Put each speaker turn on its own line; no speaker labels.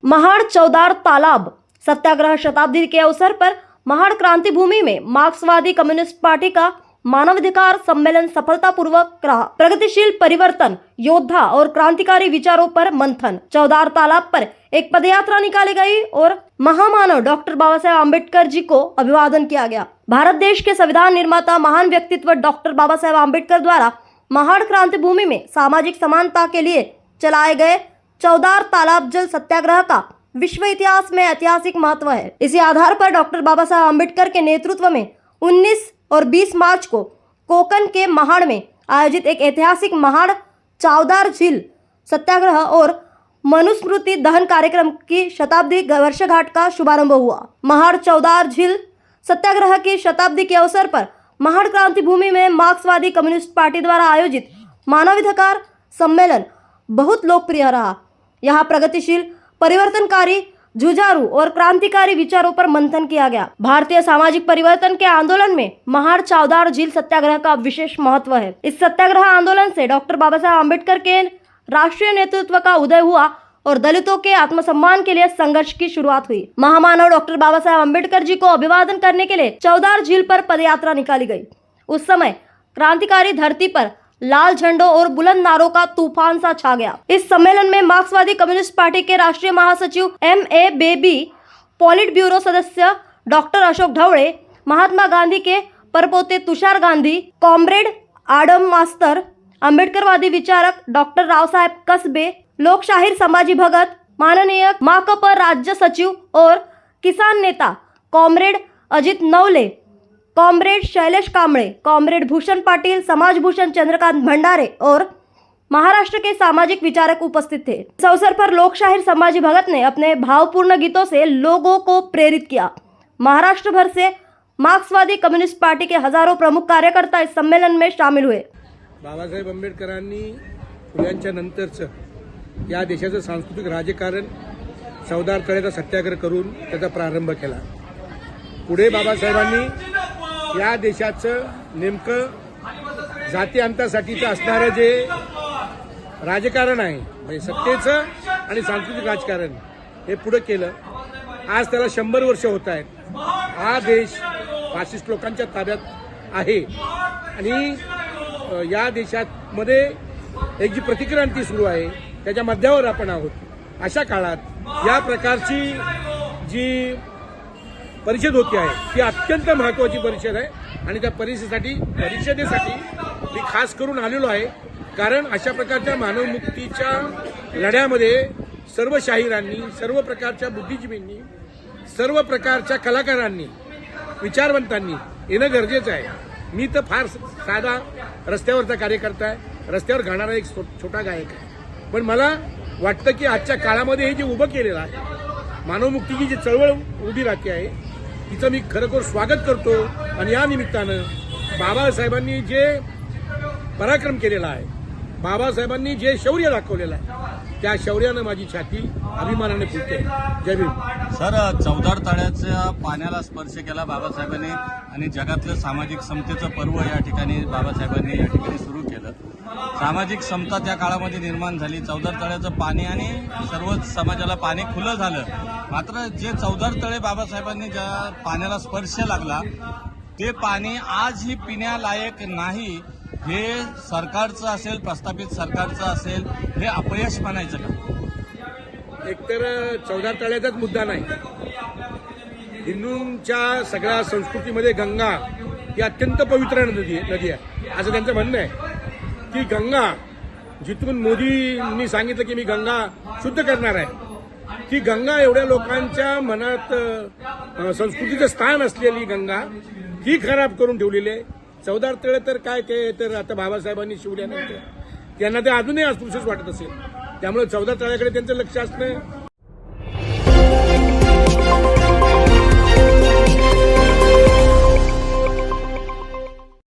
महाड़ चौदार तालाब सत्याग्रह शताब्दी के अवसर पर महाड़ क्रांति भूमि में मार्क्सवादी कम्युनिस्ट पार्टी का मानवाधिकार सम्मेलन सफलतापूर्वक रहा। प्रगतिशील परिवर्तन योद्धा और क्रांतिकारी विचारों पर मंथन। चौदार तालाब पर एक पदयात्रा निकाली गई और महामानव डॉक्टर बाबा साहेब आम्बेडकर जी को अभिवादन किया गया। भारत देश के संविधान निर्माता महान व्यक्तित्व डॉक्टर बाबा साहेब आम्बेडकर द्वारा महाड़ क्रांति भूमि में सामाजिक समानता के लिए चलाए गए चौदार तालाब जल सत्याग्रह का विश्व इतिहास में ऐतिहासिक महत्व है। इसी आधार पर डॉक्टर बाबा साहेब आम्बेडकर के नेतृत्व में 19 और 20 मार्च को कोकण के महाड़ में आयोजित एक ऐतिहासिक महाड़ चौदार झील सत्याग्रह और मनुस्मृति दहन कार्यक्रम की शताब्दी वर्षगांठ का शुभारंभ हुआ। महाड़ चौदार झील सत्याग्रह की शताब्दी के अवसर पर महाड़ क्रांति भूमि में मार्क्सवादी कम्युनिस्ट पार्टी द्वारा आयोजित मानवाधिकार सम्मेलन बहुत लोकप्रिय रहा। यहाँ प्रगतिशील परिवर्तनकारी जुझारू और क्रांतिकारी विचारों पर मंथन किया गया। भारतीय सामाजिक परिवर्तन के आंदोलन में महाड़ चौदार झील सत्याग्रह का विशेष महत्व है। इस सत्याग्रह आंदोलन से डॉक्टर बाबा साहेब आम्बेडकर के राष्ट्रीय नेतृत्व का उदय हुआ और दलितों के आत्मसम्मान के लिए संघर्ष की शुरुआत हुई। महामानव डॉक्टर बाबा साहेब आम्बेडकर जी को अभिवादन करने के लिए चौदार झील पर पदयात्रा निकाली गई। उस समय क्रांतिकारी धरती पर लाल झंडों और बुलंद नारों का तूफान सा छा गया। इस सम्मेलन में मार्क्सवादी कम्युनिस्ट पार्टी के राष्ट्रीय महासचिव M.A. बेबी, पॉलिट ब्यूरो सदस्य डॉक्टर अशोक ढवळे, महात्मा गांधी के परपोते तुषार गांधी, कॉमरेड आडम मास्तर, अम्बेडकरवादी विचारक डॉक्टर रावसाहेब कसबे, लोकशाहीर संभाजी भगत, माननीय माकप राज्य सचिव और किसान नेता comrade Ajit Navale, comrade Shailesh Kamble, comrade Bhushan Patil, समाज भूषण चंद्रकांत भंडारे और महाराष्ट्र के सामाजिक विचारक उपस्थित थे। इस अवसर पर लोकशाहीर संभाजी भगत ने अपने भावपूर्ण गीतों से लोगों को प्रेरित किया। महाराष्ट्र भर से मार्क्सवादी कम्युनिस्ट पार्टी के हजारों प्रमुख कार्यकर्ता इस सम्मेलन में शामिल हुए।
बाबासाहेब आंबेडकरांनी फुल्यांच्या नंतरचं या देशाचं सांस्कृतिक राजकारण चौदार तळ्याचा सत्याग्रह करून त्याचा प्रारंभ केला। पुढे बाबासाहेबांनी या देशाचं नेमकं जाती अंतासाठीचं असणारं जे राजकारण आहे म्हणजे सत्तेचं आणि सांस्कृतिक राजकारण हे पुढे केलं। आज त्याला 100 वर्ष होत आहेत। हा देश फाशिस्ट लोकांच्या ताब्यात आहे आणि या देशामध्ये एक जी प्रतिक्रांती सुरू आहे त्याच्या मध्यावर आपण आहोत। अशा काळात या प्रकारची जी परिषद होती आहे ती अत्यंत महत्त्वाची परिषद आहे आणि त्या परिषदेसाठी मी खास करून आलेलो आहे कारण अशा प्रकारच्या मानवमुक्तीच्या लढ्यामध्ये सर्व शाहिरांनी, सर्व प्रकारच्या बुद्धिजीवींनी, सर्व प्रकारच्या कलाकारांनी, विचारवंतांनी येणं गरजेचं आहे। मी तर फार साधा रस्त्यावरचा कार्यकर्ता आहे, रस्त्यावर गाणारा एक छोटा गायक आहे, पण मला वाटतं की आजच्या काळामध्ये हे जे उभं केलेलं आहे मानवमुक्तीची जी चळवळ उभी राहते आहे तिचं मी खरोखर स्वागत करतो आणि या निमित्तानं बाबासाहेबांनी जे पराक्रम केलेला आहे, बाबासाहेबांनी जे शौर्य दाखवलेलं आहे त्या शौर्यानं माझी छाती अभिमानाने फुलते। जय भीम।
सर, चौदार तळ्याच्या पाण्याला स्पर्श केला बाबासाहेबांनी आणि जगातलं सामाजिक समतेचं पर्व या ठिकाणी बाबासाहेबांनी या ठिकाणी सुरू केलं। सामाजिक समता त्या काळामध्ये निर्माण झाली। चौदार तळ्याचं पाणी आणि सर्वच समाजाला पाणी खुलं झालं। मात्र जे चौदार तळे बाबासाहेबांनी ज्या पाण्याला स्पर्श लागला ते पाणी आजही पिण्यालायक नाही, हे सरकारचं असेल, प्रस्थापित सरकारचं असेल, हे अपयश म्हणायचं का?
एकतर चौदार तळ्याचाच मुद्दा नाही, हिंदूंच्या सगळ्या संस्कृतीमध्ये गंगा ही अत्यंत पवित्र नदी आहे असं त्यांचं म्हणणं आहे की गंगा जिथून मोदींनी सांगितलं की मी गंगा शुद्ध करणार आहे, ती गंगा एवढ्या लोकांच्या मनात संस्कृतीचं स्थान असलेली गंगा ही खराब करून ठेवलेली आहे। चौदार तळे तर काय ते तर आता बाबासाहेबांनी शिवल्यानंतर त्यांना ते अजूनही अस्पृश्यच वाटत असेल, त्यामुळे चौदार तळ्याकडे त्यांचं लक्ष असणं